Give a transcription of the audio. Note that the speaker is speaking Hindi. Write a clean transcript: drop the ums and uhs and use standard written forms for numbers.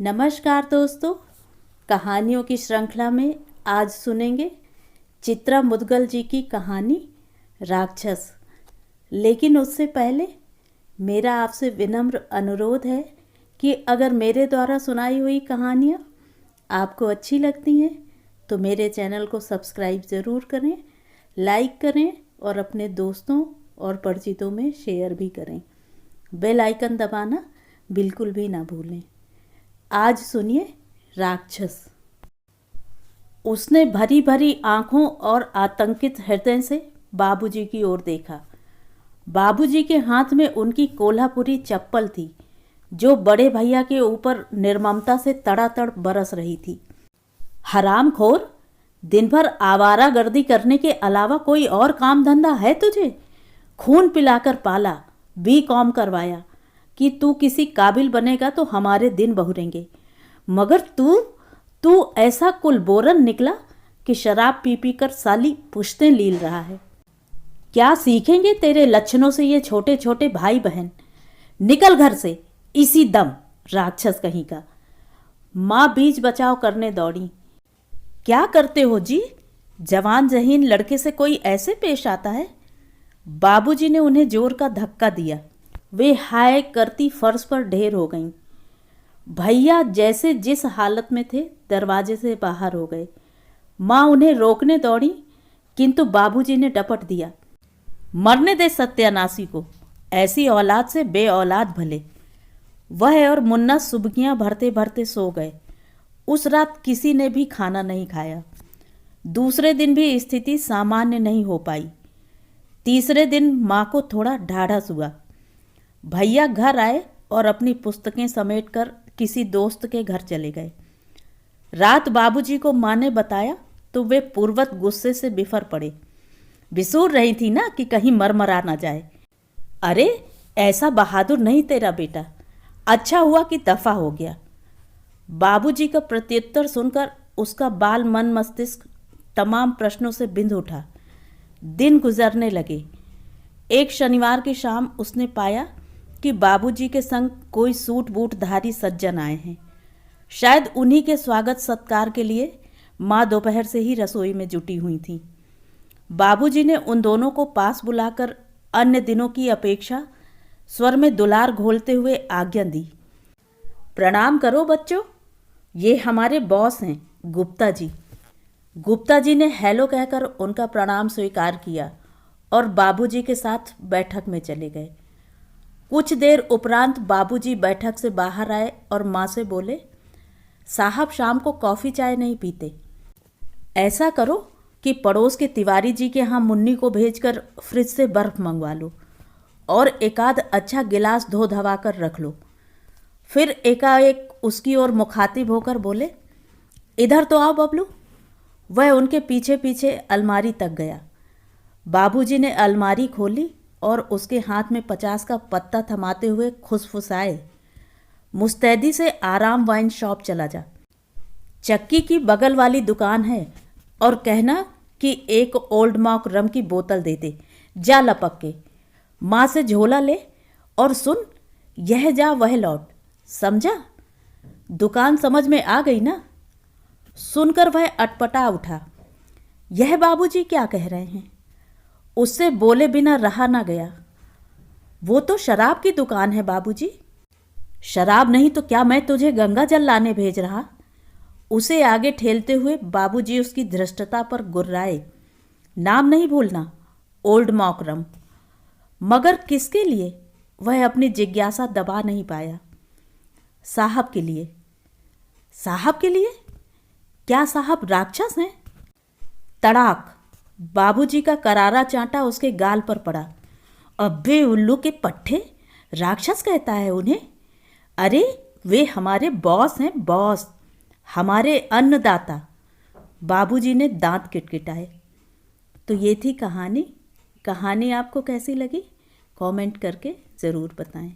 नमस्कार दोस्तों, कहानियों की श्रृंखला में आज सुनेंगे चित्रा मुदगल जी की कहानी राक्षस। लेकिन उससे पहले मेरा आपसे विनम्र अनुरोध है कि अगर मेरे द्वारा सुनाई हुई कहानियाँ आपको अच्छी लगती हैं तो मेरे चैनल को सब्सक्राइब ज़रूर करें, लाइक करें और अपने दोस्तों और परिचितों में शेयर भी करें। बेल आइकन दबाना बिल्कुल भी ना भूलें। आज सुनिए राक्षस। उसने भरी भरी आंखों और आतंकित हृदय से बाबूजी की ओर देखा। बाबूजी के हाथ में उनकी कोल्हापुरी चप्पल थी जो बड़े भैया के ऊपर निर्ममता से तड़ातड़ बरस रही थी। हरामखोर, दिन भर आवारागर्दी करने के अलावा कोई और काम धंधा है तुझे? खून पिलाकर पाला, बीकॉम करवाया कि तू किसी काबिल बनेगा तो हमारे दिन बहुरेंगे, मगर तू ऐसा कुलबोरन निकला कि शराब पी पी कर साली पुश्तें लील रहा है। क्या सीखेंगे तेरे लक्षणों से ये छोटे छोटे भाई बहन? निकल घर से इसी दम, राक्षस कहीं का। माँ बीच बचाव करने दौड़ी। क्या करते हो जी? जवान जहीन लड़के से कोई ऐसे पेश आता है? बाबूजी ने उन्हें जोर का धक्का दिया। वे हाय करती फर्श पर ढेर हो गईं। भैया जैसे जिस हालत में थे दरवाजे से बाहर हो गए। माँ उन्हें रोकने दौड़ी किंतु बाबूजी ने डपट दिया। मरने दे सत्यानाशी को, ऐसी औलाद से बे औलाद भले। वह और मुन्ना सुबकियां भरते भरते सो गए। उस रात किसी ने भी खाना नहीं खाया। दूसरे दिन भी स्थिति सामान्य नहीं हो पाई। तीसरे दिन माँ को थोड़ा ढाढ़स हुआ। भैया घर आए और अपनी पुस्तकें समेटकर किसी दोस्त के घर चले गए। रात बाबूजी को माँ ने बताया तो वे पूर्वत गुस्से से बिफर पड़े। बिसूर रही थी ना कि कहीं मरमरा ना जाए। अरे ऐसा बहादुर नहीं तेरा बेटा, अच्छा हुआ कि दफा हो गया। बाबूजी का प्रत्युत्तर सुनकर उसका बाल मन मस्तिष्क तमाम प्रश्नों से बिंद उठा। दिन गुजरने लगे। एक शनिवार की शाम उसने पाया कि बाबूजी के संग कोई सूट बूट धारी सज्जन आए हैं। शायद उन्हीं के स्वागत सत्कार के लिए माँ दोपहर से ही रसोई में जुटी हुई थी। बाबूजी ने उन दोनों को पास बुलाकर अन्य दिनों की अपेक्षा स्वर में दुलार घोलते हुए आज्ञा दी। प्रणाम करो बच्चों, ये हमारे बॉस हैं गुप्ता जी। गुप्ता जी ने हेलो कहकर उनका प्रणाम स्वीकार किया और बाबूजी के साथ बैठक में चले गए। कुछ देर उपरांत बाबूजी बैठक से बाहर आए और माँ से बोले, साहब शाम को कॉफ़ी चाय नहीं पीते। ऐसा करो कि पड़ोस के तिवारी जी के यहाँ मुन्नी को भेजकर फ्रिज से बर्फ़ मंगवा लो और एकाध अच्छा गिलास धो धवा कर रख लो। फिर एकाएक उसकी ओर मुखातिब होकर बोले, इधर तो आओ बबलू। वह उनके पीछे पीछे अलमारी तक गया। बाबूजी ने अलमारी खोली और उसके हाथ में 50 का पत्ता थमाते हुए खुसफुसाए, मुस्तैदी से आराम वाइन शॉप चला जा। चक्की की बगल वाली दुकान है और कहना कि एक ओल्ड मॉक रम की बोतल दे दे। जा लपक के। माँ से झोला ले और सुन, यह जा वह लौट, समझा? दुकान समझ में आ गई ना? सुनकर वह अटपटा उठा। यह बाबूजी क्या कह रहे हैं? उससे बोले बिना रहा ना गया। वो तो शराब की दुकान है बाबूजी। शराब नहीं तो क्या मैं तुझे गंगा जल लाने भेज रहा? उसे आगे ठेलते हुए बाबूजी उसकी धृष्टता पर गुर्राए। नाम नहीं भूलना, ओल्ड मॉकरम। मगर किसके लिए? वह अपनी जिज्ञासा दबा नहीं पाया। साहब के लिए। साहब के लिए? क्या साहब राक्षस हैं? तड़ाक! बाबूजी का करारा चांटा उसके गाल पर पड़ा। अब्बे उल्लू के पट्टे, राक्षस कहता है उन्हें? अरे वे हमारे बॉस हैं, बॉस, हमारे अन्नदाता। बाबूजी ने दांत किटकिटाए। तो ये थी कहानी। कहानी आपको कैसी लगी कमेंट करके ज़रूर बताएं।